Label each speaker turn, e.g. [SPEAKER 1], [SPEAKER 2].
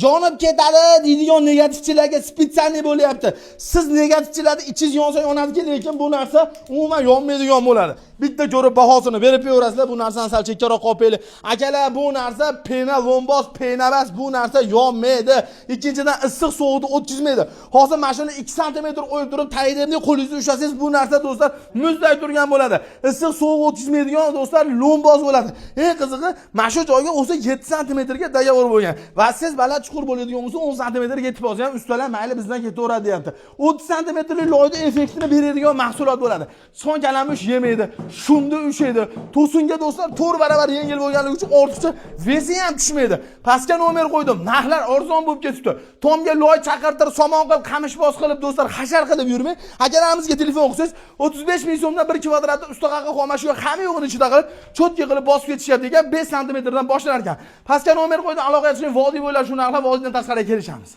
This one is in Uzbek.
[SPEAKER 1] Yonib ketadi deydigan negativchilarga spesialniy bo'lyapti. Siz negativchilarni ichingiz yonsa yonadi, lekin bu narsa umuman yonmaydigan bo'ladi. Bitta ko'rib bahosini berib qo'yasizlar, bu narsani sal chekkaroq qopaylik. Akalar, bu narsa pena lombos, pena emas, bu narsa yonmaydi. Ikkinchidan issiq sovuqni o'tkazmaydi. Hozir mashina 2 sm qo'yib turib, taydemni qo'lingizda ushlasangiz, bu narsa do'stlar muzday turgan bo'ladi. Issiq sovuq o'tkazmaydigan do'stlar lombos bo'ladi. Eng qizig'i, mana shu joyga o'zi 7 sm ga tayyor bo'lgan. Va siz baland chuqur bo'ladigan bo'lsa 10 sm ga yetib olsa ham ustalar mayli bizdan ketaveradi deyapti. 30 sm loyda effektini beradigan mahsulot bo'ladi. Son kalamush yemaydi. Shunda ushaydi. To'singa do'stlar 4 barobar yengil bo'lganligi uchun ortiqcha vesi ham tushmaydi. Pastga nomer qo'ydim. Narxlar arzon bo'lib ketibdi. Tomga loy chaqirtirib, somon qilib, qamish bos qilib do'stlar hashar qilib yurmay, akalarimizga telefon qilsangiz 35 ming so'mdan 1 kvadratni usta haqi xomashga hamma yo'g'ini ichida qilib, cho'tki qilib bosib ketishyapti ekan, 5 sm dan boshlar ekan. Pastga nomer qo'ydim, aloqa qilishing vodiy bo'lar shu narxlar vodiydan tashqariga kelishamiz.